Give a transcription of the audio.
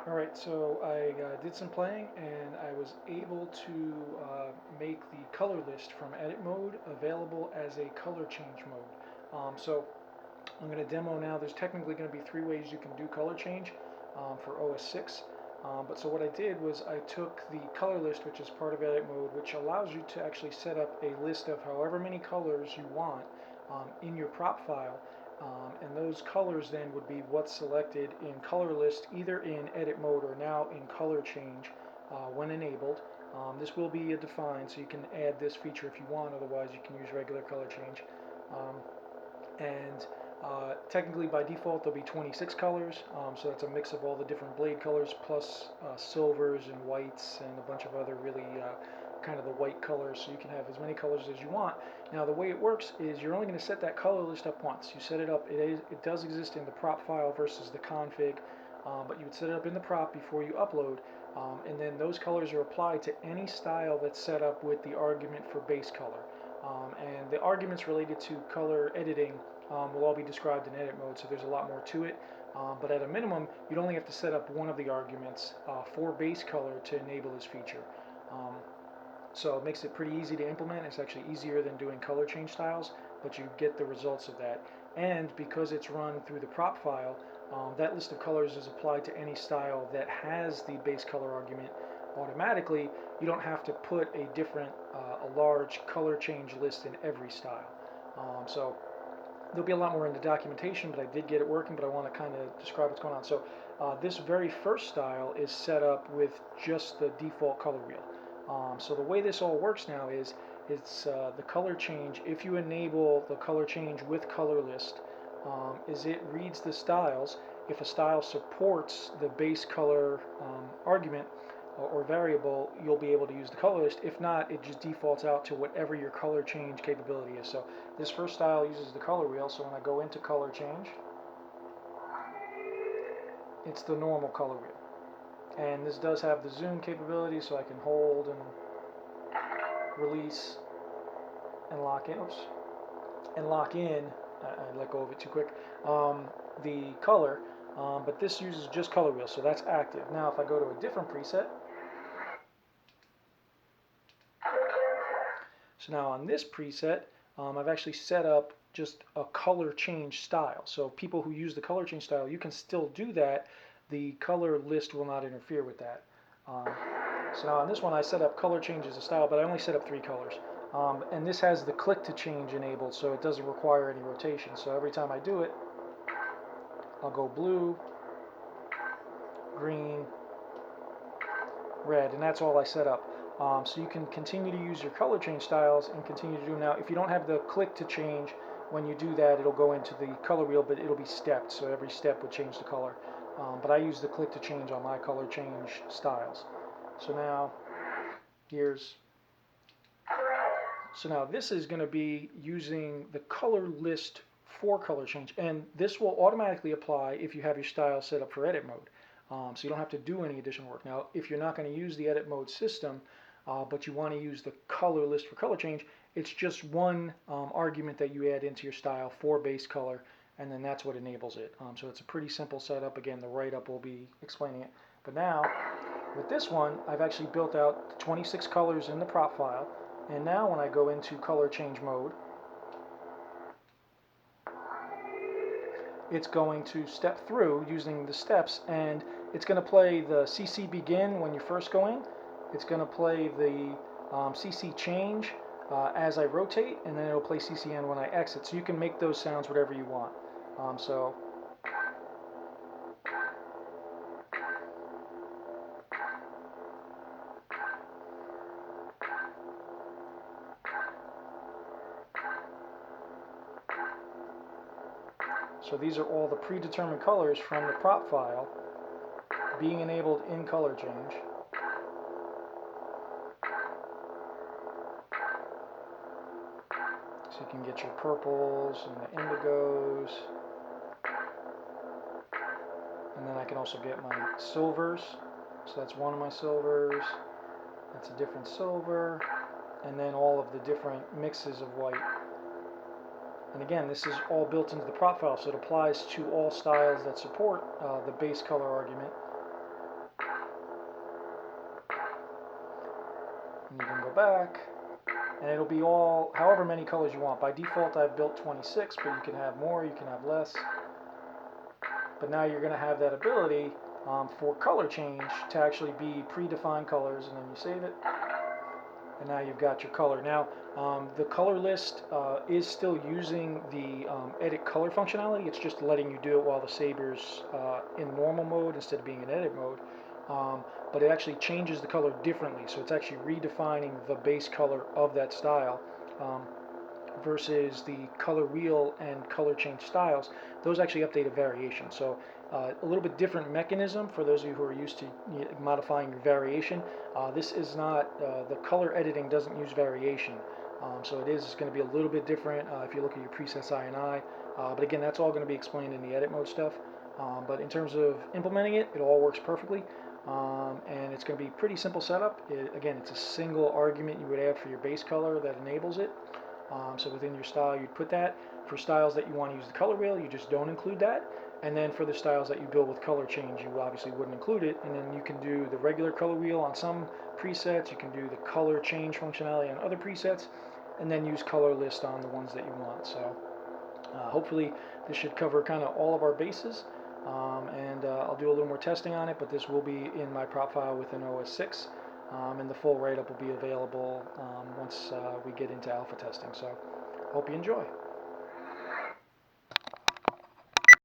Alright, so I did some playing and I was able to make the color list from edit mode available as a color change mode. So I'm going to demo now. There's technically going to be three ways you can do color change for OS6. But so what I did was I took the color list, which is part of edit mode, which allows you to actually set up a list of however many colors you want in your prop file. And those colors then would be what's selected in color list, either in edit mode or now in color change when enabled. This will be defined, so you can add this feature if you want, otherwise you can use regular color change. And technically by default there'll be 26 colors, so that's a mix of all the different blade colors plus silvers and whites and a bunch of other really kind of the white colors, so you can have as many colors as you want. Now the way it works is you're only going to set that color list up once. You set it up, it does exist in the prop file versus the config, but you would set it up in the prop before you upload, and then those colors are applied to any style that's set up with the argument for base color. And the arguments related to color editing will all be described in edit mode, so there's a lot more to it. But at a minimum, you'd only have to set up one of the arguments for base color to enable this feature. So it makes it pretty easy to implement. It's actually easier than doing color change styles, but you get the results of that. And because it's run through the prop file, that list of colors is applied to any style that has the base color argument automatically. You don't have to put a different, a large color change list in every style. So there'll be a lot more in the documentation, but I did get it working, but I want to kind of describe what's going on. So this very first style is set up with just the default color wheel. So the way this all works now is it's the color change. If you enable the color change with color list, is it reads the styles. If a style supports the base color argument or variable, you'll be able to use the color list. If not, it just defaults out to whatever your color change capability is. So this first style uses the color wheel, so when I go into color change, it's the normal color wheel. And this does have the zoom capability, so I can hold and release and lock in. Oops. And lock in. I let go of it too quick. The color, but this uses just color wheel, so that's active. Now, if I go to a different preset, so now on this preset, I've actually set up just a color change style. So people who use the color change style, you can still do that. The color list will not interfere with that. So now on this one I set up color change as a style, but I only set up 3 colors. And this has the click to change enabled, so it doesn't require any rotation. So every time I do it, I'll go blue, green, red, and that's all I set up. So you can continue to use your color change styles and continue to do them. Now, if you don't have the click to change, when you do that, it'll go into the color wheel, but it'll be stepped, so every step would change the color. But I use the click to change on my color change styles. So now, so now this is going to be using the color list for color change, and this will automatically apply if you have your style set up for edit mode. So you don't have to do any additional work. Now, if you're not going to use the edit mode system, but you want to use the color list for color change, it's just one argument that you add into your style for base color, and then that's what enables it. So it's a pretty simple setup. Again, the write-up will be explaining it. But now, with this one, I've actually built out the 26 colors in the prop file, and now when I go into color change mode, it's going to step through using the steps, and it's going to play the CC begin when you first go in. It's going to play the CC change as I rotate, and then it'll play CC end when I exit. So you can make those sounds whatever you want. So these are all the predetermined colors from the prop file being enabled in color change. So you can get your purples and the indigos. And then I can also get my silvers. So that's one of my silvers. That's a different silver. And then all of the different mixes of white. And again, this is all built into the prop file, so it applies to all styles that support the base color argument. And you can go back, and it'll be all however many colors you want. By default, I've built 26, but you can have more, you can have less. But now you're going to have that ability for color change to actually be predefined colors, and then you save it, and now you've got your color. Now the color list is still using the edit color functionality. It's just letting you do it while the saber's in normal mode instead of being in edit mode. But it actually changes the color differently, so it's actually redefining the base color of that style. Versus the color wheel and color change styles, those actually update a variation. So a little bit different mechanism for those of you who are used to modifying your variation. This is not, the color editing doesn't use variation. So it is going to be a little bit different if you look at your presets INI. But again, that's all going to be explained in the edit mode stuff. But in terms of implementing it, it all works perfectly. And it's going to be pretty simple setup. Again, it's a single argument you would add for your base color that enables it. So within your style, you'd put that. For styles that you want to use the color wheel, you just don't include that. And then for the styles that you build with color change, you obviously wouldn't include it. And then you can do the regular color wheel on some presets. You can do the color change functionality on other presets, and then use color list on the ones that you want. So hopefully this should cover kind of all of our bases. And I'll do a little more testing on it, but this will be in my prop file within OS 6. And the full write-up will be available once we get into alpha testing. So hope you enjoy.